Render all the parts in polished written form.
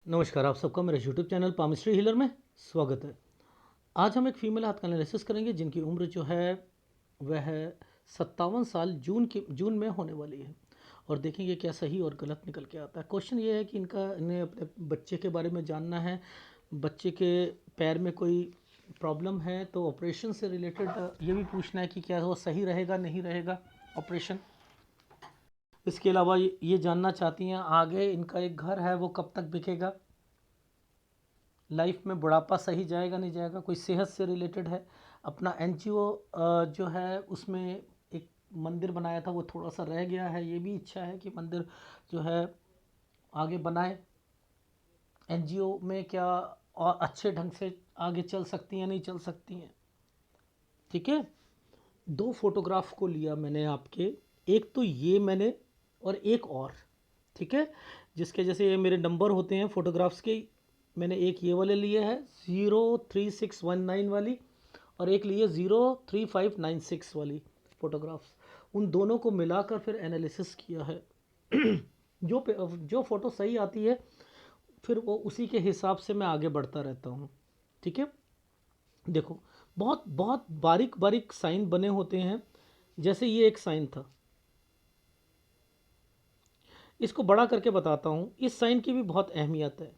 नमस्कार, आप सबका मेरे यूट्यूब चैनल पामिस्ट्री हीलर में स्वागत है। आज हम एक फीमेल हाथ का एनालिसिस करेंगे जिनकी उम्र जो है वह 57 साल जून में होने वाली है और देखेंगे क्या सही और गलत निकल के आता है। क्वेश्चन ये है कि इन्हें अपने बच्चे के बारे में जानना है। बच्चे के पैर में कोई प्रॉब्लम है तो ऑपरेशन से रिलेटेड ये भी पूछना है कि क्या वो सही रहेगा नहीं रहेगा ऑपरेशन। इसके अलावा ये जानना चाहती हैं आगे इनका एक घर है वो कब तक बिकेगा, लाइफ में बुढ़ापा सही जाएगा नहीं जाएगा, कोई सेहत से रिलेटेड है। अपना एनजीओ जो है उसमें एक मंदिर बनाया था वो थोड़ा सा रह गया है, ये भी इच्छा है कि मंदिर जो है आगे बनाए। एनजीओ में क्या और अच्छे ढंग से आगे चल सकती हैं नहीं चल सकती हैं। ठीक है, दो फोटोग्राफ को लिया मैंने आपके, एक तो ये मैंने और एक और, ठीक है, जिसके जैसे ये मेरे नंबर होते हैं फोटोग्राफ्स के। मैंने एक ये वाले लिए है 03619 वाली और एक लिए 03596 वाली फ़ोटोग्राफ्स। उन दोनों को मिलाकर फिर एनालिसिस किया है। जो फ़ोटो सही आती है फिर वो उसी के हिसाब से मैं आगे बढ़ता रहता हूँ। ठीक है, देखो बहुत बहुत बारीक बारीक साइन बने होते हैं। जैसे ये एक साइन था, इसको बड़ा करके बताता हूँ। इस साइन की भी बहुत अहमियत है,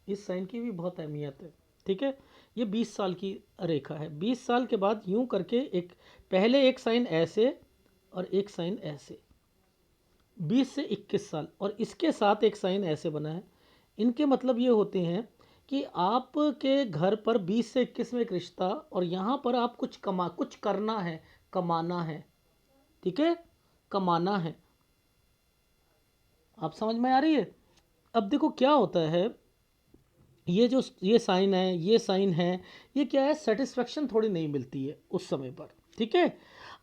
इस साइन की भी बहुत अहमियत है। ठीक है, ये 20 साल की रेखा है। 20 साल के बाद यूं करके एक पहले एक साइन ऐसे और एक साइन ऐसे, 20 से 21 साल, और इसके साथ एक साइन ऐसे बना है। इनके मतलब ये होते हैं कि आपके घर पर 20 से 21 में एक रिश्ता, और यहाँ पर आप कुछ करना है, कमाना है। ठीक है, कमाना है। आप समझ में आ रही है। अब देखो क्या होता है, ये साइन है, ये साइन है, ये क्या है, सेटिस्फेक्शन थोड़ी नहीं मिलती है उस समय पर। ठीक है,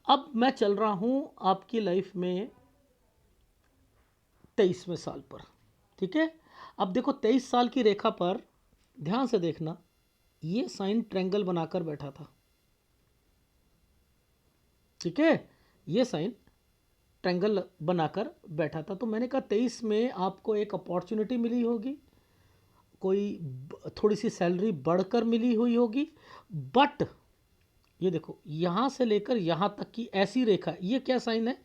अब मैं चल रहा हूँ आपकी लाइफ में 23वें साल पर। ठीक है, अब देखो 23 साल की रेखा पर ध्यान से देखना, ये साइन ट्रायंगल बनाकर बैठा था। ठीक है, ये साइन ट्रायंगल बनाकर बैठा था। तो मैंने कहा 23 में आपको एक अपॉर्चुनिटी मिली होगी, कोई थोड़ी सी सैलरी बढ़कर मिली हुई होगी। बट ये देखो यहाँ से लेकर यहाँ तक की ऐसी रेखा, ये क्या साइन है,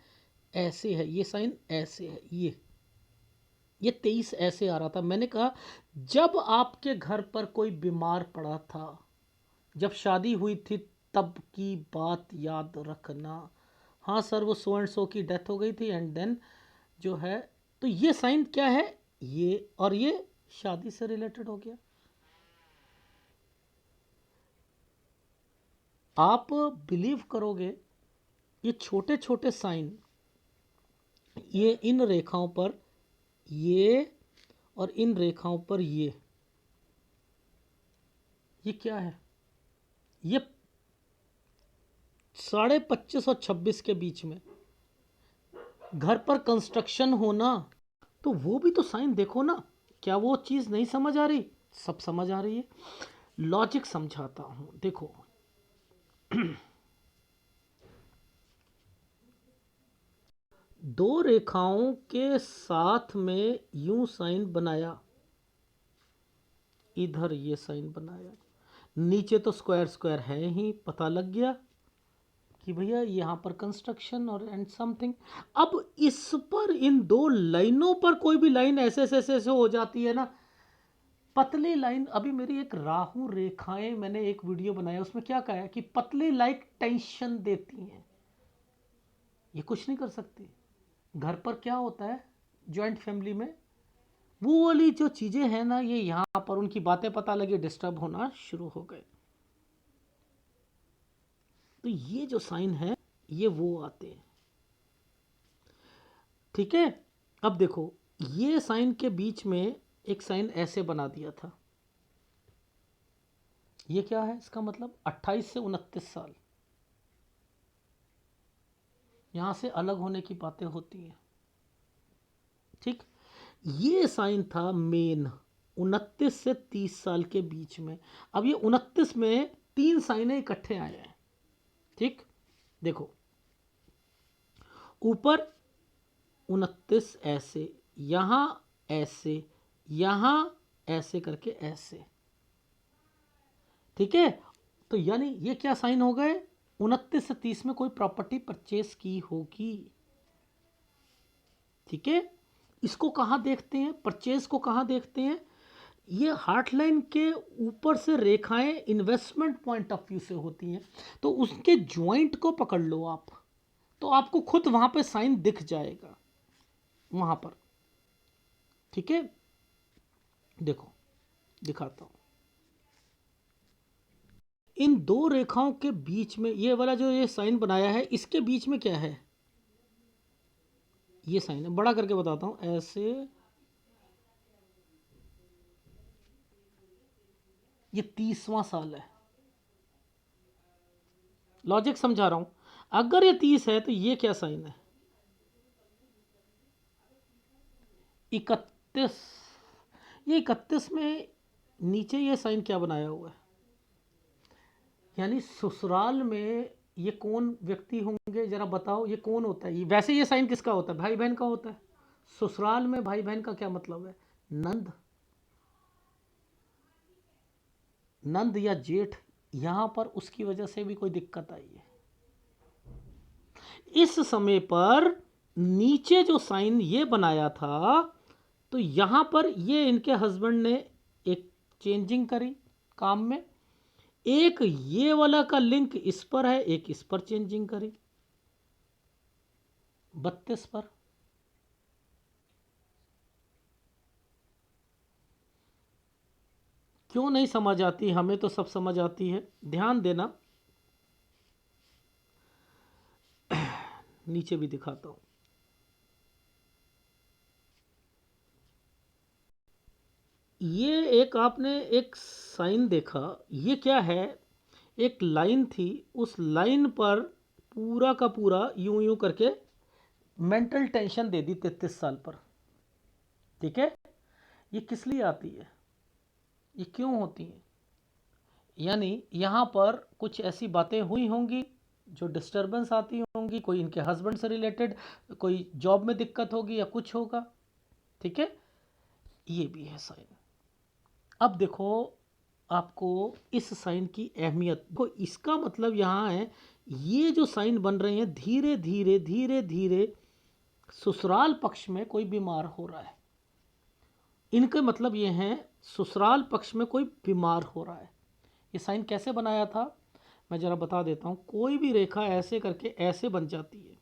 ऐसे है, ये साइन ऐसे है, ये 23 ऐसे आ रहा था। मैंने कहा जब आपके घर पर कोई बीमार पड़ा था, जब शादी हुई थी, तब की बात याद रखना। हाँ सर, वो सो एंड सो की डेथ हो गई थी एंड देन जो है, तो ये साइन क्या है, ये और ये शादी से रिलेटेड हो गया। आप बिलीव करोगे, ये छोटे छोटे साइन, ये इन रेखाओं पर, ये और इन रेखाओं पर, ये क्या है, ये 25.5 और 26 के बीच में घर पर कंस्ट्रक्शन होना। तो वो भी तो साइन देखो ना, क्या वो चीज़ नहीं समझ आ रही, सब समझ आ रही है। लॉजिक समझाता हूँ, देखो दो रेखाओं के साथ में यूं साइन बनाया, इधर ये साइन बनाया, नीचे तो स्क्वायर स्क्वायर है ही, पता लग गया कि भैया यहाँ पर कंस्ट्रक्शन और एंड समथिंग। अब इस पर इन दो लाइनों पर कोई भी लाइन ऐसे ऐसे ऐसे ऐसे हो जाती है ना, पतली लाइन। अभी मेरी एक राहु रेखाएं, मैंने एक वीडियो बनाया उसमें क्या कहा है कि पतली लाइक टेंशन देती हैं, ये कुछ नहीं कर सकती। घर पर क्या होता है जॉइंट फैमिली में, वो वाली जो चीजें हैं ना, ये यहाँ पर उनकी बातें पता लगी डिस्टर्ब होना शुरू हो गए। तो ये जो साइन है ये वो आते हैं। ठीक है, अब देखो ये साइन के बीच में एक साइन ऐसे बना दिया था, ये क्या है, इसका मतलब 28 से 29 साल, यहां से अलग होने की बातें होती हैं। ठीक, ये साइन था मेन 29 से 30 साल के बीच में। अब ये 29 में तीन साइनें इकट्ठे आए हैं। ठीक, देखो ऊपर 29 ऐसे, यहां ऐसे, यहां ऐसे करके ऐसे, ठीक है। तो यानी ये क्या साइन हो गए, 29 से 30 में कोई प्रॉपर्टी परचेस की होगी, ठीक है। इसको कहां देखते हैं, परचेज को कहां देखते हैं, ये हार्ट लाइन के ऊपर से रेखाएं इन्वेस्टमेंट पॉइंट ऑफ व्यू से होती हैं, तो उसके ज्वाइंट को पकड़ लो आप, तो आपको खुद वहां पे साइन दिख जाएगा वहां पर, ठीक है। देखो दिखाता हूं, इन दो रेखाओं के बीच में ये वाला जो ये साइन बनाया है, इसके बीच में क्या है, ये साइन है, बड़ा करके बताता हूं, ऐसे, ये 30वां साल है, लॉजिक समझा रहा हूं। अगर ये 30 है तो ये क्या साइन है, 31, ये 31 में नीचे ये साइन क्या बनाया हुआ है, यानी ससुराल में ये कौन व्यक्ति होंगे, जरा बताओ, ये कौन होता है, वैसे ये साइन किसका होता है, भाई बहन का होता है। ससुराल में भाई बहन का क्या मतलब है, नंद, नंद या जेठ, यहां पर उसकी वजह से भी कोई दिक्कत आई है। इस समय पर नीचे जो साइन ये बनाया था, तो यहां पर ये इनके हस्बैंड ने एक चेंजिंग करी काम में, एक ये वाला का लिंक इस पर है, एक इस पर चेंजिंग करी 32 पर। क्यों नहीं समझ आती, हमें तो सब समझ आती है, ध्यान देना। नीचे भी दिखाता हूं, ये एक आपने एक साइन देखा, ये क्या है, एक लाइन थी, उस लाइन पर पूरा का पूरा यूं यूं करके मेंटल टेंशन दे दी 33 साल पर, ठीक है। ये किस लिए आती है, ये क्यों होती है, यानी यहाँ पर कुछ ऐसी बातें हुई होंगी जो डिस्टरबेंस आती होंगी, कोई इनके हस्बैंड से रिलेटेड, कोई जॉब में दिक्कत होगी या कुछ होगा, ठीक है। ये भी है साइन। अब देखो आपको इस साइन की अहमियत को, इसका मतलब यहाँ है, ये जो साइन बन रहे हैं धीरे धीरे धीरे धीरे ससुराल पक्ष में कोई बीमार हो रहा है, इनका मतलब ये है ससुराल पक्ष में कोई बीमार हो रहा है। ये साइन कैसे बनाया था, मैं ज़रा बता देता हूँ। कोई भी रेखा ऐसे करके ऐसे बन जाती है,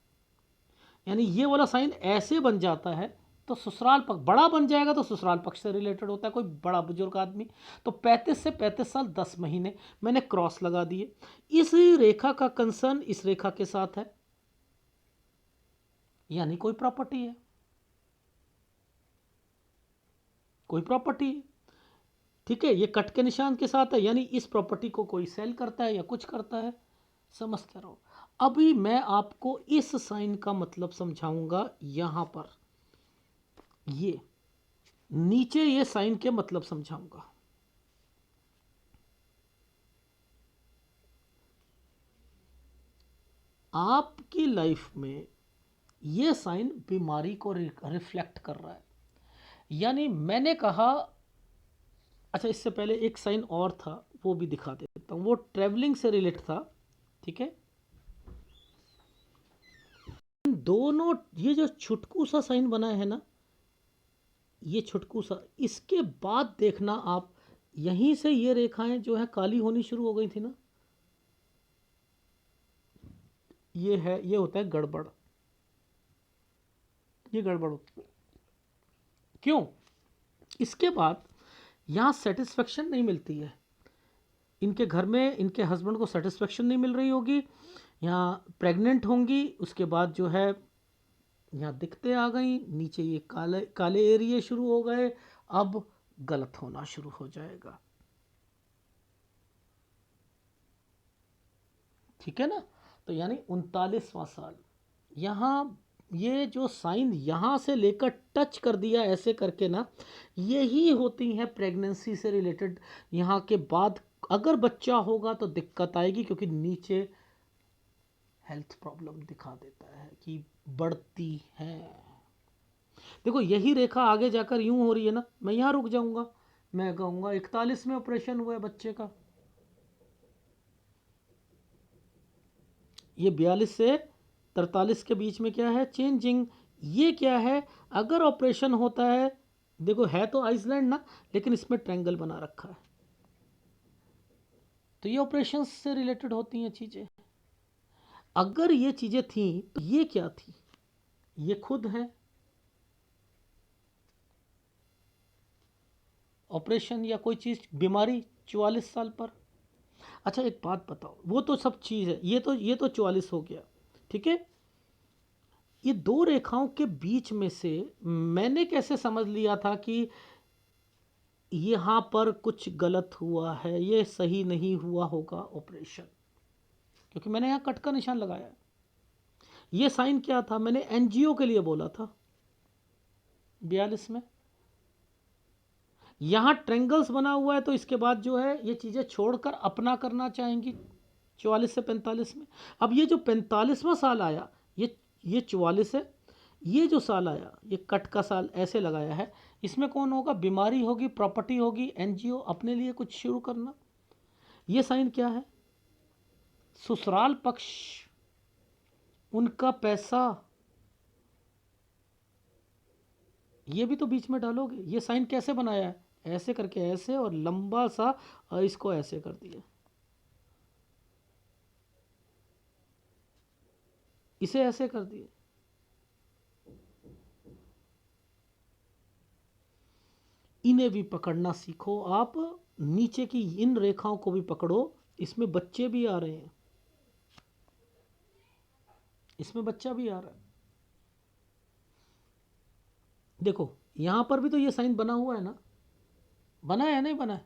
यानी ये वाला साइन ऐसे बन जाता है, तो ससुराल पक्ष बड़ा बन जाएगा, तो ससुराल पक्ष से रिलेटेड होता है, कोई बड़ा बुजुर्ग आदमी। तो 35 से 35 साल 10 महीने मैंने क्रॉस लगा दिए, इस रेखा का कंसर्न इस रेखा के साथ है, यानी कोई प्रॉपर्टी है, कोई प्रॉपर्टी है, ठीक है। ये कट के निशान के साथ है, यानी इस प्रॉपर्टी को कोई सेल करता है या कुछ करता है, समझते रहो। अभी मैं आपको इस साइन का मतलब समझाऊंगा, यहां पर ये नीचे ये साइन के मतलब समझाऊंगा। आपकी लाइफ में ये साइन बीमारी को रिफ्लेक्ट कर रहा है, यानी मैंने कहा, अच्छा इससे पहले एक साइन और था वो भी दिखा देता हूं, वो ट्रेवलिंग से रिलेट था, ठीक है। दोनों ये जो छुटकू सा साइन बना है ना, ये छुटकू सा, इसके बाद देखना आप, यहीं से ये रेखाएं जो है काली होनी शुरू हो गई थी ना, ये है, ये होता है गड़बड़, ये गड़बड़ होती है। क्यों, इसके बाद यहाँ सेटिस्फेक्शन नहीं मिलती है, इनके घर में इनके हस्बैंड को सेटिस्फेक्शन नहीं मिल रही होगी, यहाँ प्रेग्नेंट होंगी, उसके बाद जो है यहाँ दिक्कतें आ गई, नीचे ये काले काले एरिए शुरू हो गए, अब गलत होना शुरू हो जाएगा, ठीक है ना। तो यानी 39वां साल, यहाँ ये जो साइन यहाँ से लेकर टच कर दिया ऐसे करके ना, यही होती हैं प्रेगनेंसी से रिलेटेड। यहाँ के बाद अगर बच्चा होगा तो दिक्कत आएगी, क्योंकि नीचे हेल्थ प्रॉब्लम दिखा देता है कि बढ़ती है। देखो यही रेखा आगे जाकर यूं हो रही है ना, मैं यहाँ रुक जाऊंगा, मैं कहूँगा 41 में ऑपरेशन हुआ है बच्चे का, ये 42 से 43 के बीच में क्या है, चेंजिंग। ये क्या है, अगर ऑपरेशन होता है, देखो है तो आइसलैंड ना, लेकिन इसमें ट्रायंगल बना रखा है, तो ये ऑपरेशन से रिलेटेड होती हैं चीज़ें। अगर ये चीज़ें थी तो ये क्या थी, ये खुद है ऑपरेशन या कोई चीज़, बीमारी 44 साल पर। अच्छा एक बात बताओ, वो तो सब चीज़ है, ये तो 44 हो गया, ठीक है। ये दो रेखाओं के बीच में से मैंने कैसे समझ लिया था कि यहाँ पर कुछ गलत हुआ है, ये सही नहीं हुआ होगा ऑपरेशन, क्योंकि मैंने यहाँ कट का निशान लगाया है। ये साइन क्या था, मैंने एनजीओ के लिए बोला था 42 में। यहाँ ट्रेंगल्स बना हुआ है, तो इसके बाद जो है ये चीज़ें छोड़कर अपना करना चाहेंगी 44 से 45 में। अब ये जो 45वां साल आया, ये 44 है, ये जो साल आया ये कट का साल ऐसे लगाया है, इसमें कौन होगा, बीमारी होगी, प्रॉपर्टी होगी, एनजीओ, अपने लिए कुछ शुरू करना। ये साइन क्या है, ससुराल पक्ष, उनका पैसा, ये भी तो बीच में डालोगे। ये साइन कैसे बनाया है, ऐसे करके ऐसे, और लंबा सा इसको ऐसे कर दिया, इसे ऐसे कर दिए। इन्हें भी पकड़ना सीखो आप, नीचे की इन रेखाओं को भी पकड़ो, इसमें बच्चे भी आ रहे हैं, इसमें बच्चा भी आ रहा है। देखो यहां पर भी तो ये साइन बना हुआ है ना, बना है नहीं बना है।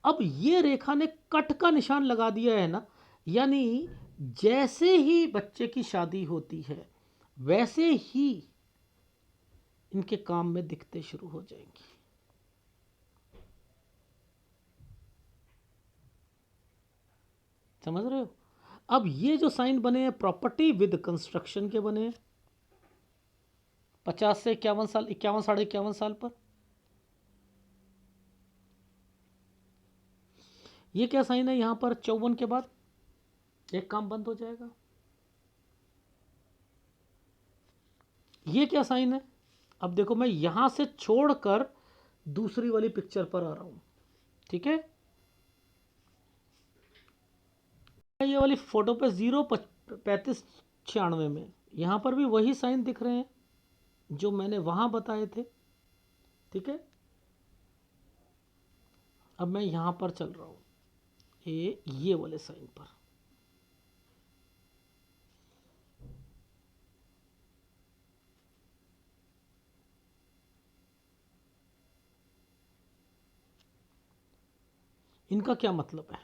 अब ये रेखा ने कट का निशान लगा दिया है ना, यानी जैसे ही बच्चे की शादी होती है वैसे ही इनके काम में दिखते शुरू हो जाएंगी। समझ रहे हो। अब ये जो साइन बने हैं प्रॉपर्टी विद कंस्ट्रक्शन के बने हैं, 50 से 51 साल, 51 साढ़े 51 साल पर। ये क्या साइन है, यहां पर 54 के बाद एक काम बंद हो जाएगा। ये क्या साइन है, अब देखो मैं यहां से छोड़कर दूसरी वाली पिक्चर पर आ रहा हूं, ठीक है। ये वाली फोटो पे 0 35 96 में यहां पर भी वही साइन दिख रहे हैं जो मैंने वहां बताए थे, ठीक है। अब मैं यहां पर चल रहा हूं, ये वाले साइन पर। इनका क्या मतलब है,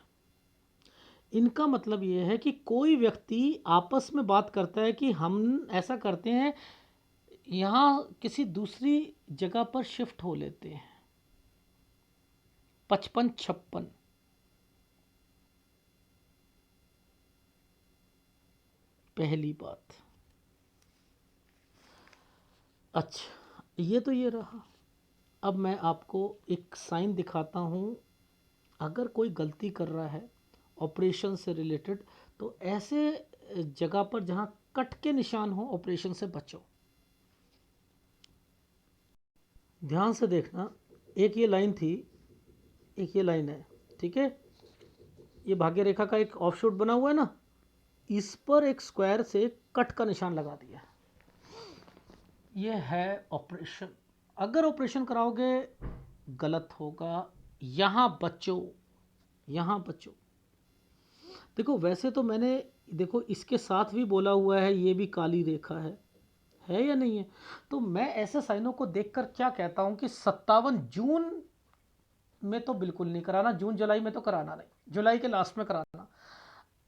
इनका मतलब ये है कि कोई व्यक्ति आपस में बात करता है कि हम ऐसा करते हैं, यहाँ किसी दूसरी जगह पर शिफ्ट हो लेते हैं, 55 56। पहली बात, अच्छा ये तो ये रहा। अब मैं आपको एक साइन दिखाता हूँ, अगर कोई गलती कर रहा है ऑपरेशन से रिलेटेड, तो ऐसे जगह पर जहाँ कट के निशान हो ऑपरेशन से बचो। ध्यान से देखना, एक ये लाइन थी, एक ये लाइन है, ठीक है। ये भाग्य रेखा का एक ऑफशूट बना हुआ है ना, इस पर एक स्क्वायर से कट का निशान लगा दिया। ये है ऑपरेशन। अगर ऑपरेशन कराओगे गलत होगा, यहाँ बचो, यहाँ बचो। देखो वैसे तो मैंने, देखो इसके साथ भी बोला हुआ है ये भी काली रेखा है या नहीं है। तो मैं ऐसे साइनों को देखकर क्या कहता हूं कि 57 जून में तो बिल्कुल नहीं कराना, जून जुलाई में तो कराना नहीं, जुलाई के लास्ट में कराना।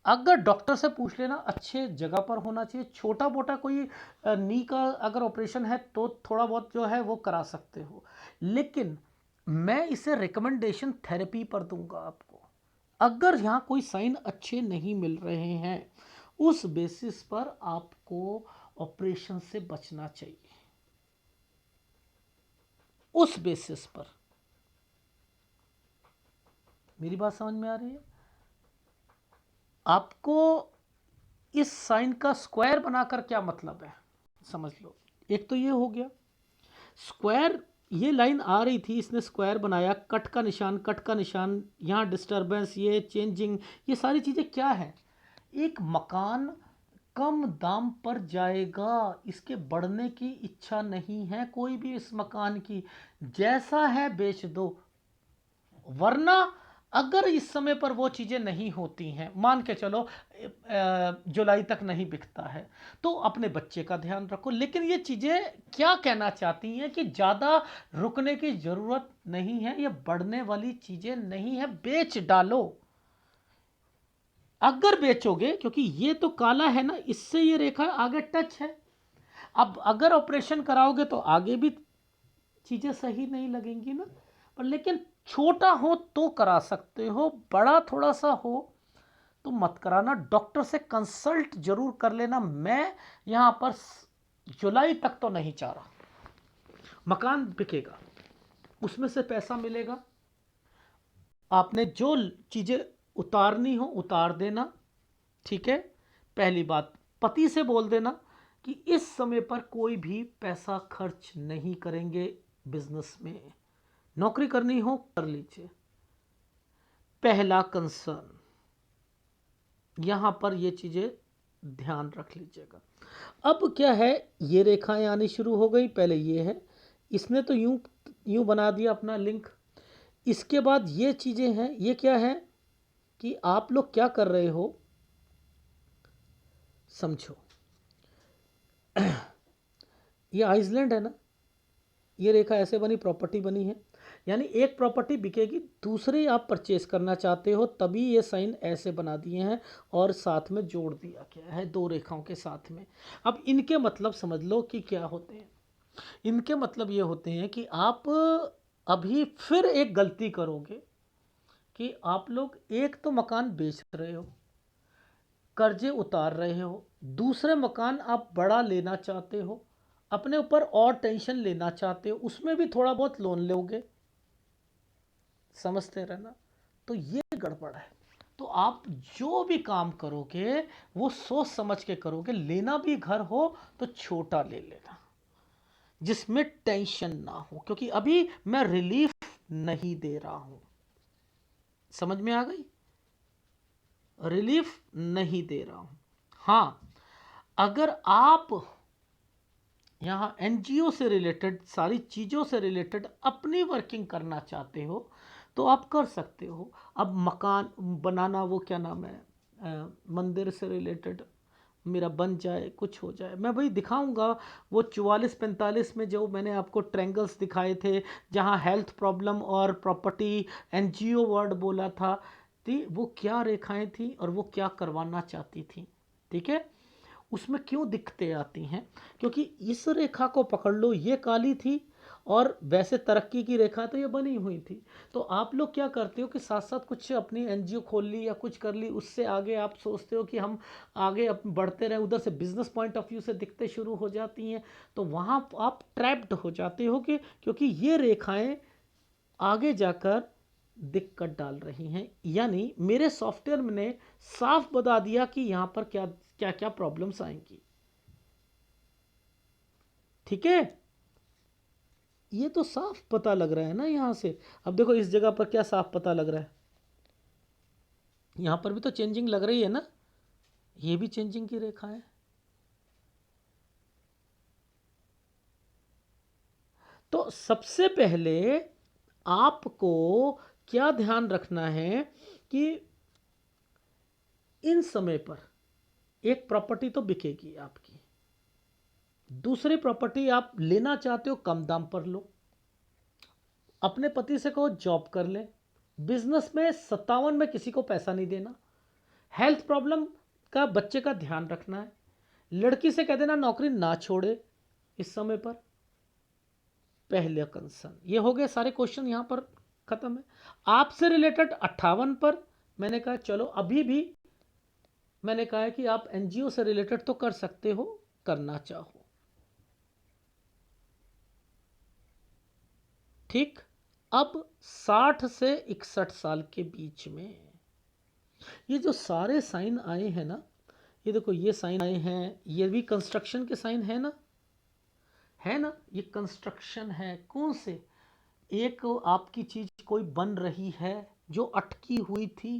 अगर डॉक्टर से पूछ लेना, अच्छे जगह पर होना चाहिए। छोटा मोटा कोई नी का अगर ऑपरेशन है तो थोड़ा बहुत जो है वो करा सकते हो, लेकिन मैं इसे रिकमेंडेशन थेरेपी पर दूंगा आपको। अगर यहाँ कोई साइन अच्छे नहीं मिल रहे हैं, उस बेसिस पर आपको ऑपरेशन से बचना चाहिए। उस बेसिस पर। मेरी बात समझ में आ रही है? आपको इस साइन का स्क्वायर बनाकर क्या मतलब है समझ लो। एक तो ये हो गया स्क्वायर, ये लाइन आ रही थी, इसने स्क्वायर बनाया, कट का निशान, कट का निशान, यहाँ डिस्टरबेंस, ये चेंजिंग, ये सारी चीज़ें क्या है? एक मकान कम दाम पर जाएगा, इसके बढ़ने की इच्छा नहीं है कोई भी इस मकान की, जैसा है बेच दो। वरना अगर इस समय पर वो चीज़ें नहीं होती हैं, मान के चलो जुलाई तक नहीं बिकता है, तो अपने बच्चे का ध्यान रखो। लेकिन ये चीज़ें क्या कहना चाहती हैं कि ज़्यादा रुकने की ज़रूरत नहीं है, ये बढ़ने वाली चीज़ें नहीं है, बेच डालो। अगर बेचोगे, क्योंकि ये तो काला है ना, इससे ये रेखा आगे टच है, अब अगर ऑपरेशन कराओगे तो आगे भी चीज़ें सही नहीं लगेंगी ना। पर लेकिन छोटा हो तो करा सकते हो, बड़ा थोड़ा सा हो तो मत कराना, डॉक्टर से कंसल्ट जरूर कर लेना। मैं यहाँ पर जुलाई तक तो नहीं चाह रहा। मकान बिकेगा, उसमें से पैसा मिलेगा, आपने जो चीज़ें उतारनी हो उतार देना, ठीक है। पहली बात, पति से बोल देना कि इस समय पर कोई भी पैसा खर्च नहीं करेंगे बिजनेस में, नौकरी करनी हो कर लीजिए। पहला कंसर्न, यहां पर ये चीजें ध्यान रख लीजिएगा। अब क्या है, ये रेखाएं आनी शुरू हो गई, पहले ये है, इसने तो यूं यूं बना दिया अपना लिंक। इसके बाद ये चीजें हैं, ये क्या है कि आप लोग क्या कर रहे हो समझो। ये आइसलैंड है ना, ये रेखा ऐसे बनी, प्रॉपर्टी बनी है, यानी एक प्रॉपर्टी बिकेगी, दूसरी आप परचेस करना चाहते हो, तभी ये साइन ऐसे बना दिए हैं और साथ में जोड़ दिया गया है दो रेखाओं के साथ में। अब इनके मतलब समझ लो कि क्या होते हैं। इनके मतलब ये होते हैं कि आप अभी फिर एक गलती करोगे कि आप लोग एक तो मकान बेच रहे हो, कर्जे उतार रहे हो, दूसरे मकान आप बड़ा लेना चाहते हो, अपने ऊपर और टेंशन लेना चाहते हो, उसमें भी थोड़ा बहुत लोन लोगे, समझते रहना। तो ये गड़बड़ है। तो आप जो भी काम करोगे वो सोच समझ के करोगे। लेना भी घर हो तो छोटा ले लेना, जिसमें टेंशन ना हो, क्योंकि अभी मैं रिलीफ नहीं दे रहा हूं। समझ में आ गई? रिलीफ नहीं दे रहा हूं। हाँ, अगर आप यहाँ एनजीओ से रिलेटेड, सारी चीज़ों से रिलेटेड अपनी वर्किंग करना चाहते हो तो आप कर सकते हो। अब मकान बनाना, वो क्या नाम है, मंदिर से रिलेटेड मेरा बन जाए, कुछ हो जाए, मैं भाई दिखाऊंगा। वो 44-45 में जो मैंने आपको ट्रैंगल्स दिखाए थे, जहाँ हेल्थ प्रॉब्लम और प्रॉपर्टी एनजीओ वर्ड बोला था, थी वो क्या रेखाएं थी और वो क्या करवाना चाहती थी, ठीक है। उसमें क्यों दिक्कतें आती हैं, क्योंकि इस रेखा को पकड़ लो, ये काली थी और वैसे तरक्की की रेखा तो ये बनी हुई थी। तो आप लोग क्या करते हो कि साथ साथ कुछ अपनी एनजीओ खोल ली या कुछ कर ली, उससे आगे आप सोचते हो कि हम आगे बढ़ते रहें, उधर से बिजनेस पॉइंट ऑफ व्यू से दिखते शुरू हो जाती हैं, तो वहाँ आप ट्रैप्ड हो जाते हो कि क्योंकि ये रेखाएं आगे जाकर दिक्कत डाल रही हैं। यानी मेरे सॉफ्टवेयर ने साफ बता दिया कि यहाँ पर क्या क्या क्या प्रॉब्लम्स आएंगी, ठीक है। ये तो साफ पता लग रहा है ना यहाँ से। अब देखो इस जगह पर क्या साफ पता लग रहा है, यहाँ पर भी तो चेंजिंग लग रही है ना, ये भी चेंजिंग की रेखा है। तो सबसे पहले आपको क्या ध्यान रखना है कि इन समय पर एक प्रॉपर्टी तो बिकेगी आपकी, दूसरी प्रॉपर्टी आप लेना चाहते हो कम दाम पर लो, अपने पति से कहो जॉब कर ले, बिजनेस में 57 में किसी को पैसा नहीं देना, हेल्थ प्रॉब्लम का बच्चे का ध्यान रखना है, लड़की से कह देना नौकरी ना छोड़े इस समय पर। पहले कंसर्न ये हो गए, सारे क्वेश्चन यहाँ पर खत्म है। आपसे रिलेटेड 58 पर मैंने कहा चलो अभी भी मैंने कहा है कि आप एनजीओ से रिलेटेड तो कर सकते हो, करना चाहो। ठीक। अब 60 से 61 साल के बीच में ये जो सारे साइन आए हैं ना, ये देखो ये साइन आए हैं, ये भी कंस्ट्रक्शन के साइन है ना, है ना, ये कंस्ट्रक्शन है। कौन से? एक आपकी चीज कोई बन रही है जो अटकी हुई थी,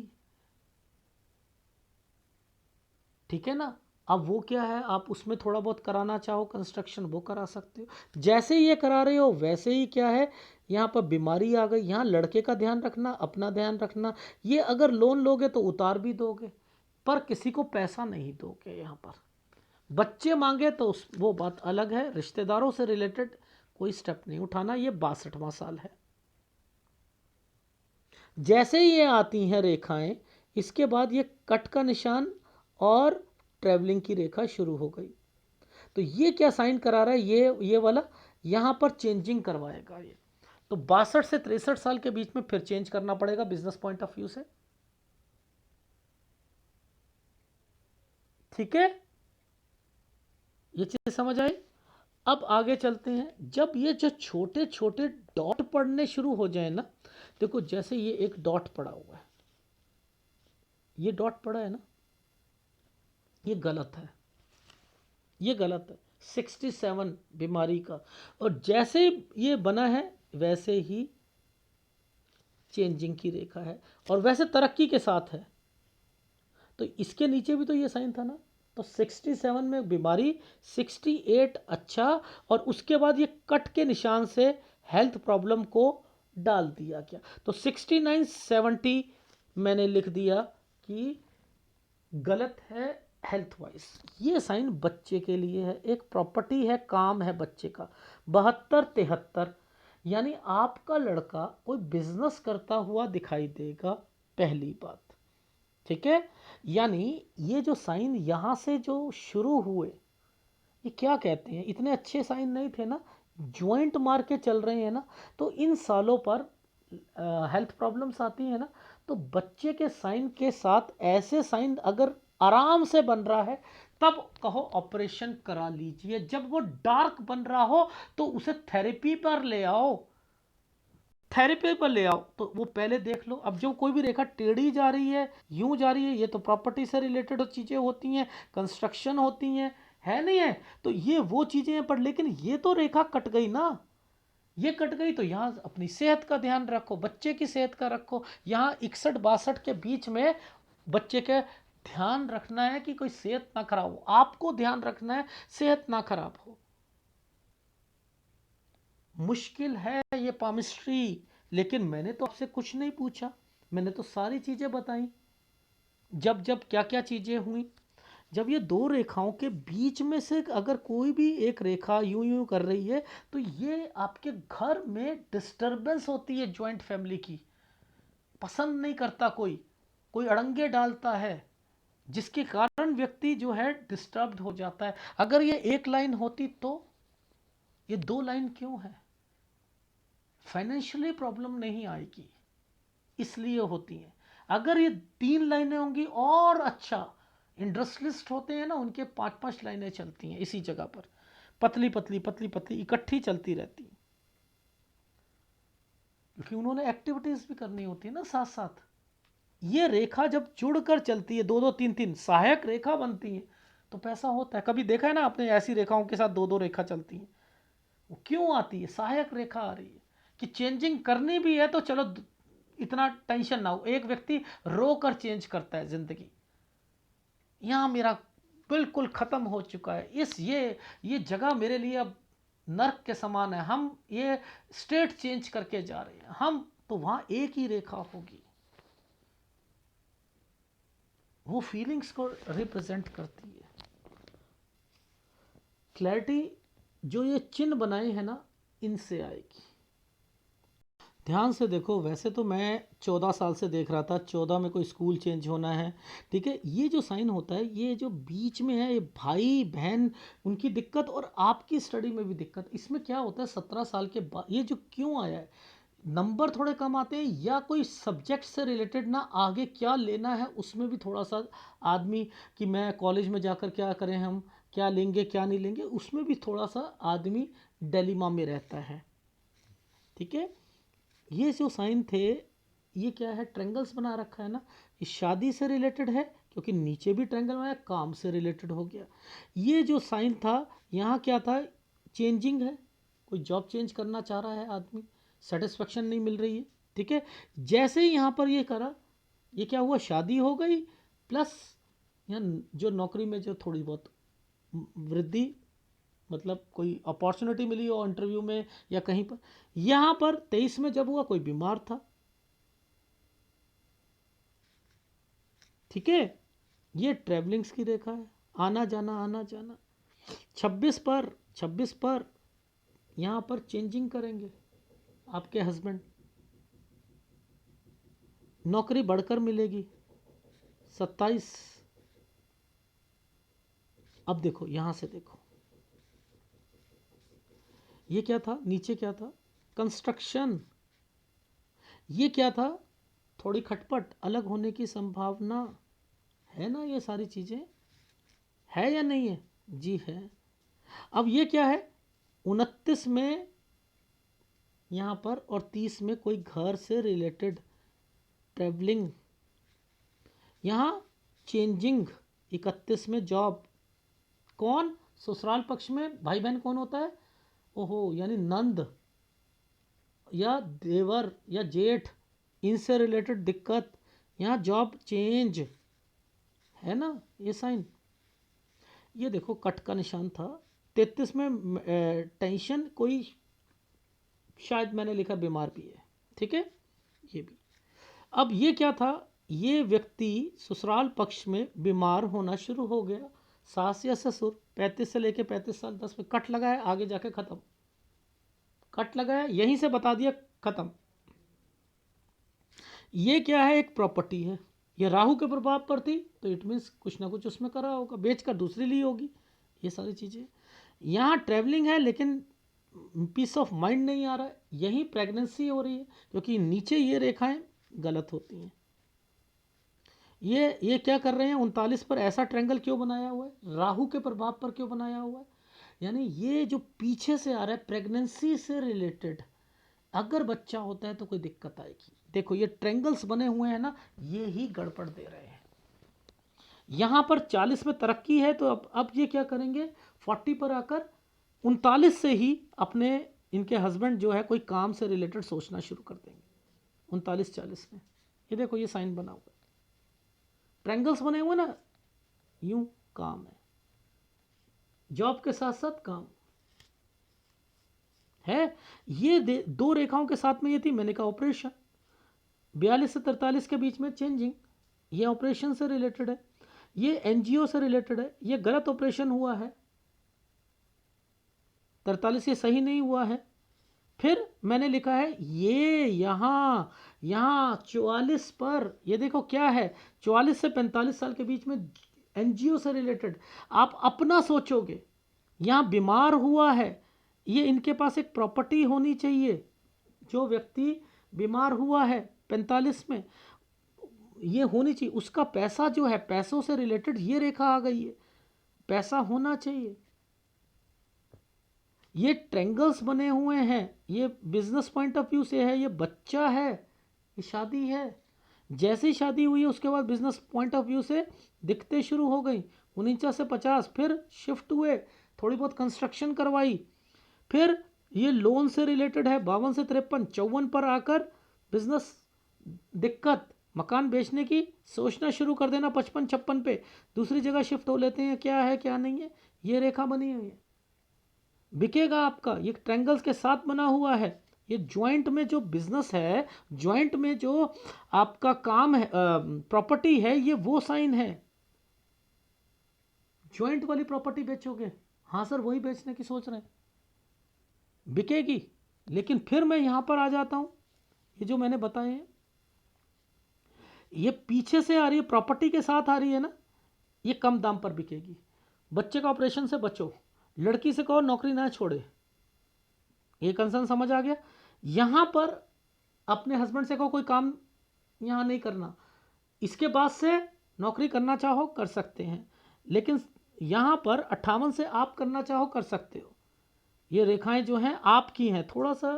ठीक है ना। अब वो क्या है, आप उसमें थोड़ा बहुत कराना चाहो कंस्ट्रक्शन, वो करा सकते हो। जैसे ही ये करा रहे हो वैसे ही क्या है, यहाँ पर बीमारी आ गई। यहाँ लड़के का ध्यान रखना, अपना ध्यान रखना। ये अगर लोन लोगे तो उतार भी दोगे, पर किसी को पैसा नहीं दोगे। यहाँ पर बच्चे मांगे तो वो बात अलग है। रिश्तेदारों से रिलेटेड कोई स्टेप नहीं उठाना। ये 62वां साल है। जैसे ही ये आती हैं रेखाएं, इसके बाद ये कट का निशान और ट्रेवलिंग की रेखा शुरू हो गई। तो ये क्या साइन करा रहा है, ये वाला यहां पर चेंजिंग करवाएगा ये। तो 62 से 63 साल के बीच में फिर चेंज करना पड़ेगा बिजनेस पॉइंट ऑफ व्यू से, ठीक है। ये चीज समझ आई। अब आगे चलते हैं। जब ये जो छोटे छोटे डॉट पड़ने शुरू हो जाए ना, देखो जैसे ये एक डॉट पड़ा हुआ है, ये डॉट पड़ा है ना, ये गलत है, ये गलत है। 67 बीमारी का। और जैसे ये बना है वैसे ही चेंजिंग की रेखा है, और वैसे तरक्की के साथ है। तो इसके नीचे भी तो ये साइन था ना। तो 67 में बीमारी, 68 अच्छा, और उसके बाद ये कट के निशान से हेल्थ प्रॉब्लम को डाल दिया क्या। तो 69 70 मैंने लिख दिया कि गलत है हेल्थ वाइज। ये साइन बच्चे के लिए है, एक प्रॉपर्टी है, काम है बच्चे का। 72 73 यानी आपका लड़का कोई बिजनेस करता हुआ दिखाई देगा, पहली बात, ठीक है। यानी ये जो साइन यहां से जो शुरू हुए, ये क्या कहते हैं, इतने अच्छे साइन नहीं थे ना, ज्वाइंट मार के चल रहे हैं ना। तो इन सालों पर हेल्थ प्रॉब्लम्स आती है ना। तो बच्चे के साइन के साथ ऐसे साइन अगर आराम से बन रहा है, तब कहो ऑपरेशन करा लीजिए। जब वो डार्क बन रहा हो तो उसे थेरेपी पर ले आओ, थेरेपी पर ले आओ। तो वो पहले देख लो। अब जो कोई भी रेखा टेढ़ी जा रही है, यूं जा रही है, ये तो प्रॉपर्टी से रिलेटेड चीजें होती हैं, कंस्ट्रक्शन होती हैं, है नहीं है। तो ये वो चीजें हैं, पर लेकिन ये तो रेखा कट गई ना, ये कट गई। तो यहाँ अपनी सेहत का ध्यान रखो, बच्चे की सेहत का रखो। यहाँ 61 62 के बीच में बच्चे के ध्यान रखना है कि कोई सेहत ना खराब हो, आपको ध्यान रखना है सेहत ना खराब हो। मुश्किल है ये पामिस्ट्री, लेकिन मैंने तो आपसे कुछ नहीं पूछा, मैंने तो सारी चीजें बताई। जब जब क्या क्या चीजें हुई, जब ये दो रेखाओं के बीच में से अगर कोई भी एक रेखा यूं यूं कर रही है, तो ये आपके घर में डिस्टरबेंस होती है, ज्वाइंट फैमिली की। पसंद नहीं करता कोई, कोई अड़ंगे डालता है, जिसके कारण व्यक्ति जो है डिस्टर्ब्ड हो जाता है। अगर ये एक लाइन होती तो, ये दो लाइन क्यों है? फाइनेंशियली प्रॉब्लम नहीं आएगी, इसलिए होती हैं। अगर ये 3 लाइनें होंगी और अच्छा, इंडस्ट्रियलिस्ट होते हैं ना, उनके 5 5 लाइनें चलती हैं इसी जगह पर, पतली पतली पतली पतली इकट्ठी चलती रहती हैं, क्योंकि उन्होंने एक्टिविटीज भी करनी होती है ना साथ साथ। ये रेखा जब जुड़कर चलती है, दो दो तीन तीन सहायक रेखा बनती है, तो पैसा होता है। कभी देखा है ना आपने ऐसी रेखाओं के साथ दो दो रेखा चलती हैं? वो क्यों आती है? सहायक रेखा आ रही है कि चेंजिंग करनी भी है तो चलो, इतना टेंशन ना हो। एक व्यक्ति रो कर चेंज करता है जिंदगी, यहाँ मेरा बिल्कुल खत्म हो चुका है, इस ये जगह मेरे लिए अब नर्क के समान है, हम ये स्टेट चेंज करके जा रहे हैं हम, तो वहां एक ही रेखा होगी, वो फीलिंग्स को रिप्रेजेंट करती है। क्लैरिटी जो ये चिन्ह बनाए हैं ना, इनसे आएगी। ध्यान से देखो, वैसे तो मैं 14 साल से देख रहा था, 14 में कोई स्कूल चेंज होना है, ठीक है। ये जो साइन होता है, ये जो बीच में है, ये भाई बहन उनकी दिक्कत और आपकी स्टडी में भी दिक्कत। इसमें क्या होता है, 17 साल के बाद ये जो क्यों आया है, नंबर थोड़े कम आते हैं, या कोई सब्जेक्ट से रिलेटेड ना, आगे क्या लेना है उसमें भी थोड़ा सा आदमी, कि मैं कॉलेज में जाकर क्या करें, हम क्या लेंगे क्या नहीं लेंगे, उसमें भी थोड़ा सा आदमी डिलेमा में रहता है। ठीक है। ये जो साइन थे ये क्या है, ट्रायंगल्स बना रखा है ना, ये शादी से रिलेटेड है क्योंकि नीचे भी ट्रायंगल बनाया, काम से रिलेटेड हो गया। ये जो साइन था यहाँ क्या था, चेंजिंग है, कोई जॉब चेंज करना चाह रहा है आदमी, सेटिस्फेक्शन नहीं मिल रही है, ठीक है। जैसे ही यहाँ पर ये करा, ये क्या हुआ, शादी हो गई, प्लस यहाँ जो नौकरी में जो थोड़ी बहुत वृद्धि, मतलब कोई अपॉर्चुनिटी मिली हो इंटरव्यू में या कहीं पर। यहाँ पर 23 में जब हुआ, कोई बीमार था, ठीक है। ये ट्रेवलिंग्स की रेखा है, आना जाना आना जाना। 26 पर यहाँ पर चेंजिंग करेंगे आपके हस्बैंड, नौकरी बढ़कर मिलेगी। 27, अब देखो यहाँ से देखो, ये क्या था, नीचे क्या था, कंस्ट्रक्शन। ये क्या था, थोड़ी खटपट, अलग होने की संभावना है ना, ये सारी चीज़ें है या नहीं है, जी है। अब ये क्या है, 29 में यहाँ पर और 30 में कोई घर से रिलेटेड ट्रैवलिंग, यहाँ चेंजिंग, 31 में जॉब। कौन, ससुराल पक्ष में भाई बहन कौन होता है, ओहो, यानी नंद या देवर या जेठ, इनसे रिलेटेड दिक्कत, यहाँ जॉब चेंज है ना, ये साइन। ये देखो कट का निशान था। 33 में टेंशन, कोई शायद मैंने लिखा बीमार भी है, ठीक है, ये भी। अब ये क्या था, ये व्यक्ति ससुराल पक्ष में बीमार होना शुरू हो गया, सास या ससुर। 35 से लेके 35 साल, 10 में कट लगा है, आगे जाके खत्म, कट लगा है, यहीं से बता दिया खत्म। ये क्या है, एक प्रॉपर्टी है, ये राहु के प्रभाव पर थी, तो इट मीन्स कुछ ना कुछ उसमें करा होगा, बेचकर दूसरी ली होगी, ये सारी चीज़ें। यहाँ ट्रैवलिंग है लेकिन पीस ऑफ माइंड नहीं आ रहा है, यही प्रेगनेंसी हो रही है, क्योंकि नीचे ये रेखाएं गलत होती हैं। ये क्या कर रहे हैं, 39 पर ऐसा ट्रायंगल क्यों बनाया हुआ है, राहु के प्रभाव पर क्यों बनाया हुआ है, यानी ये जो पीछे से आ रहा है प्रेगनेंसी से रिलेटेड, अगर बच्चा होता है तो कोई दिक्कत आएगी। देखो ये ट्रायंगल्स बने हुए हैं ना, ये ही गड़बड़ दे रहे हैं। यहाँ पर 40 में तरक्की है, तो अब ये क्या करेंगे, 40 पर आकर 39 से ही अपने, इनके हस्बैंड जो है कोई काम से रिलेटेड सोचना शुरू कर देंगे 39-40 में। ये देखो ये साइन बना हुआ है, ट्रायंगल्स बने हुए ना, यूं काम है, जॉब के साथ साथ काम है। ये दो रेखाओं के साथ में ये थी, मैंने कहा ऑपरेशन। 42 से 43 के बीच में चेंजिंग, ये ऑपरेशन से रिलेटेड है, ये एनजीओ से रिलेटेड है, ये गलत ऑपरेशन हुआ है। 43 ये सही नहीं हुआ है। फिर मैंने लिखा है ये यहाँ 44 पर, ये देखो क्या है, 44 से 45 साल के बीच में एनजीओ से रिलेटेड। आप अपना सोचोगे, यहाँ बीमार हुआ है, ये इनके पास एक प्रॉपर्टी होनी चाहिए। जो व्यक्ति बीमार हुआ है 45 में, ये होनी चाहिए, उसका पैसा जो है, पैसों से रिलेटेड ये रेखा आ गई है, पैसा होना चाहिए। ये ट्रायंगल्स बने हुए हैं, ये बिजनेस पॉइंट ऑफ व्यू से है, ये बच्चा है, ये शादी है। जैसे ही शादी हुई है उसके बाद बिजनेस पॉइंट ऑफ व्यू से दिखते शुरू हो गई। 49 से 50, फिर शिफ्ट हुए, थोड़ी बहुत कंस्ट्रक्शन करवाई, फिर ये लोन से रिलेटेड है। 52 से 53, 54 पर आकर बिजनेस दिक्कत, मकान बेचने की सोचना शुरू कर देना। 55-56 पे दूसरी जगह शिफ्ट हो लेते हैं, क्या है क्या नहीं है, ये रेखा बनी हुई है, बिकेगा आपका। ये ट्रायंगल्स के साथ बना हुआ है, ये ज्वाइंट में जो बिजनेस है, ज्वाइंट में जो आपका काम है, प्रॉपर्टी है, ये वो साइन है। ज्वाइंट वाली प्रॉपर्टी बेचोगे, हाँ सर वही बेचने की सोच रहे हैं, बिकेगी। लेकिन फिर मैं यहां पर आ जाता हूं, ये जो मैंने बताए हैं, ये पीछे से आ रही है, प्रॉपर्टी के साथ आ रही है ना, ये कम दाम पर बिकेगी। बच्चे का ऑपरेशन से बचो, लड़की से कहो नौकरी ना छोड़े, ये कंसर्न समझ आ गया। यहां पर अपने हस्बैंड से कहो कोई काम यहां नहीं करना, इसके बाद से नौकरी करना चाहो कर सकते हैं, लेकिन यहां पर 58 से आप करना चाहो कर सकते हो। ये रेखाएं जो हैं आपकी हैं, थोड़ा सा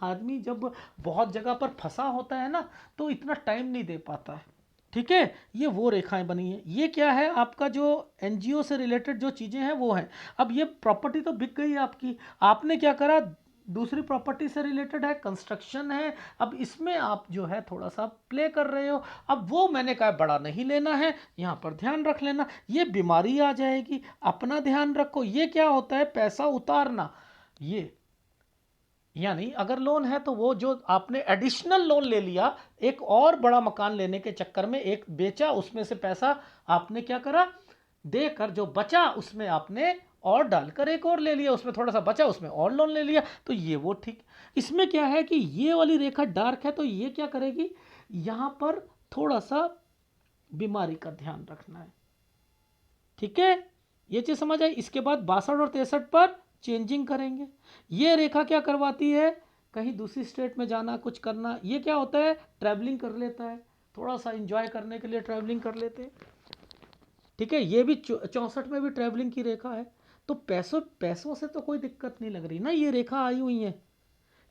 आदमी जब बहुत जगह पर फंसा होता है ना, तो इतना टाइम नहीं दे पाता है। ठीक है, ये वो रेखाएं बनी है। ये क्या है, आपका जो एनजीओ से रिलेटेड जो चीज़ें हैं वो हैं। अब ये प्रॉपर्टी तो बिक गई आपकी, आपने क्या करा, दूसरी प्रॉपर्टी से रिलेटेड है, कंस्ट्रक्शन है। अब इसमें आप जो है थोड़ा सा प्ले कर रहे हो। अब वो मैंने कहा बड़ा नहीं लेना है, यहाँ पर ध्यान रख लेना, ये बीमारी आ जाएगी, अपना ध्यान रखो। ये क्या होता है, पैसा उतारना। ये यानी अगर लोन है तो वो जो आपने एडिशनल लोन ले लिया, एक और बड़ा मकान लेने के चक्कर में एक बेचा, उसमें से पैसा आपने क्या करा, देकर जो बचा उसमें आपने और डालकर एक और ले लिया, उसमें थोड़ा सा बचा, उसमें और लोन ले लिया। तो ये वो ठीक। इसमें क्या है कि ये वाली रेखा डार्क है, तो ये क्या करेगी, यहां पर थोड़ा सा बीमारी का ध्यान रखना है। ठीक है, ये चीज समझ आई। इसके बाद 62 और 63 पर चेंजिंग करेंगे। ये रेखा क्या करवाती है, कहीं दूसरी स्टेट में जाना, कुछ करना। ये क्या होता है, ट्रैवलिंग कर लेता है, थोड़ा सा इंजॉय करने के लिए ट्रैवलिंग कर लेते हैं। ठीक है, ये भी 64 में भी ट्रैवलिंग की रेखा है। तो पैसों पैसों से तो कोई दिक्कत नहीं लग रही ना, ये रेखा आई हुई है।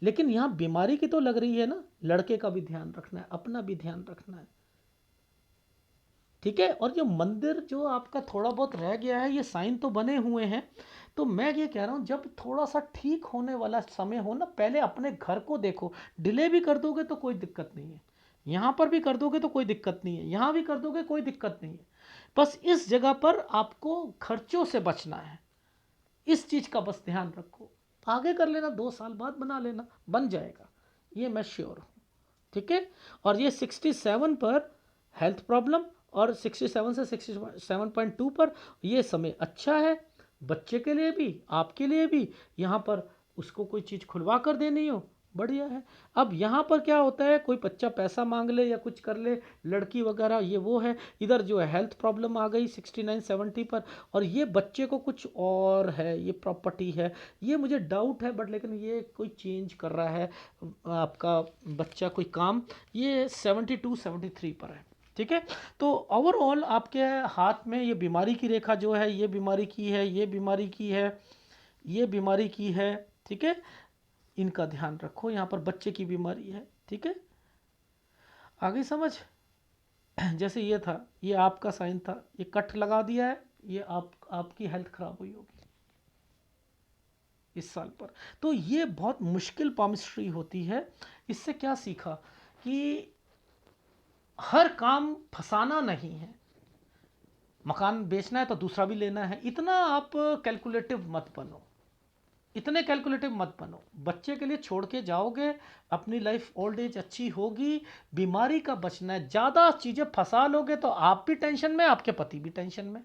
लेकिन यहाँ बीमारी की तो लग रही है ना। लड़के का भी ध्यान रखना है, अपना भी ध्यान रखना है। ठीक है, और ये मंदिर जो आपका थोड़ा बहुत रह गया है, ये साइन तो बने हुए हैं। तो मैं ये कह रहा हूँ, जब थोड़ा सा ठीक होने वाला समय हो ना, पहले अपने घर को देखो। डिले भी कर दोगे तो कोई दिक्कत नहीं है, यहाँ पर भी कर दोगे तो कोई दिक्कत नहीं है, यहाँ भी कर दोगे कोई दिक्कत नहीं है। बस इस जगह पर आपको खर्चों से बचना है, इस चीज़ का बस ध्यान रखो। आगे कर लेना, 2 साल बाद बना लेना, बन जाएगा, ये मैं श्योर हूँ। ठीक है, और ये 67 पर हेल्थ प्रॉब्लम, और 67 से 67.2 पर ये समय अच्छा है, बच्चे के लिए भी आपके लिए भी। यहाँ पर उसको कोई चीज़ खुलवा कर देनी हो, बढ़िया है। अब यहाँ पर क्या होता है, कोई बच्चा पैसा मांग ले या कुछ कर ले, लड़की वगैरह, ये वो है। इधर जो है हेल्थ प्रॉब्लम आ गई 69-70 पर, और ये बच्चे को कुछ और है, ये प्रॉपर्टी है, ये मुझे डाउट है, बट लेकिन ये कोई चेंज कर रहा है आपका बच्चा कोई काम। ये 72-73 पर है। ठीक है, तो ओवरऑल आपके हाथ में ये बीमारी की रेखा जो है, ये बीमारी की है, ये बीमारी की है, ये बीमारी की है। ठीक है, इनका ध्यान रखो। यहाँ पर बच्चे की बीमारी है। ठीक है, आगे समझ। जैसे ये था, ये आपका साइन था, ये कट लगा दिया है, ये आपकी हेल्थ खराब हुई होगी इस साल पर। तो ये बहुत मुश्किल पामिस्ट्री होती है। इससे क्या सीखा कि हर काम फंसाना नहीं है। मकान बेचना है तो दूसरा भी लेना है, इतना आप कैलकुलेटिव मत बनो, इतने कैलकुलेटिव मत बनो। बच्चे के लिए छोड़ के जाओगे, अपनी लाइफ ओल्ड एज अच्छी होगी। बीमारी का बचना है, ज़्यादा चीज़ें फंसा लोगे तो आप भी टेंशन में, आपके पति भी टेंशन में।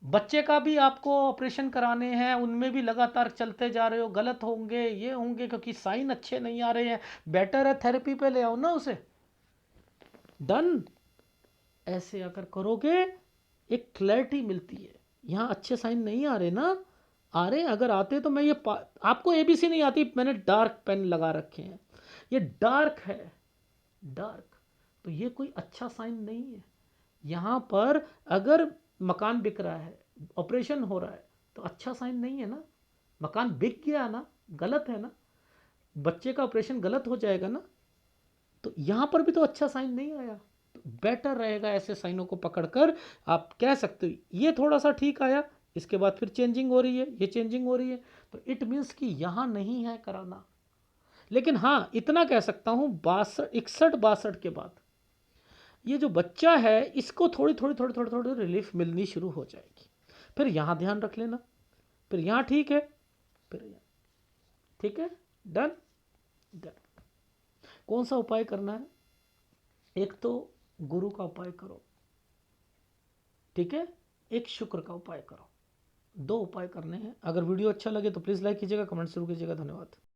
बच्चे का भी आपको ऑपरेशन कराने हैं, उनमें भी लगातार चलते जा रहे हो, गलत होंगे, ये होंगे, क्योंकि साइन अच्छे नहीं आ रहे हैं। बेटर है थेरेपी पे ले आओ ना उसे, डन। ऐसे अगर करोगे एक क्लैरिटी मिलती है। यहाँ अच्छे साइन नहीं आ रहे ना, आ रहे, अगर आते तो मैं ये आपको एबीसी नहीं आती, मैंने डार्क पेन लगा रखे हैं, ये डार्क है, डार्क। तो ये कोई अच्छा साइन नहीं है। यहाँ पर अगर मकान बिक रहा है, ऑपरेशन हो रहा है, तो अच्छा साइन नहीं है ना। मकान बिक गया ना, गलत है ना, बच्चे का ऑपरेशन गलत हो जाएगा ना। तो यहाँ पर भी तो अच्छा साइन नहीं आया। तो बेटर रहेगा ऐसे साइनों को पकड़कर आप कह सकते हो ये थोड़ा सा ठीक आया, इसके बाद फिर चेंजिंग हो रही है, ये चेंजिंग हो रही है, तो इट मीन्स कि यहाँ नहीं है कराना। लेकिन हाँ, इतना कह सकता हूँ 61-62 के बाद ये जो बच्चा है, इसको थोड़ी थोड़ी थोड़ी थोड़ी थोड़ी रिलीफ मिलनी शुरू हो जाएगी। फिर यहाँ ध्यान रख लेना, फिर यहाँ ठीक है, फिर यहाँ ठीक है, डन डन। कौन सा उपाय करना है, एक तो गुरु का उपाय करो, ठीक है, एक शुक्र का उपाय करो, 2 उपाय करने हैं। अगर वीडियो अच्छा लगे तो प्लीज़ लाइक कीजिएगा, कमेंट जरूर कीजिएगा। धन्यवाद।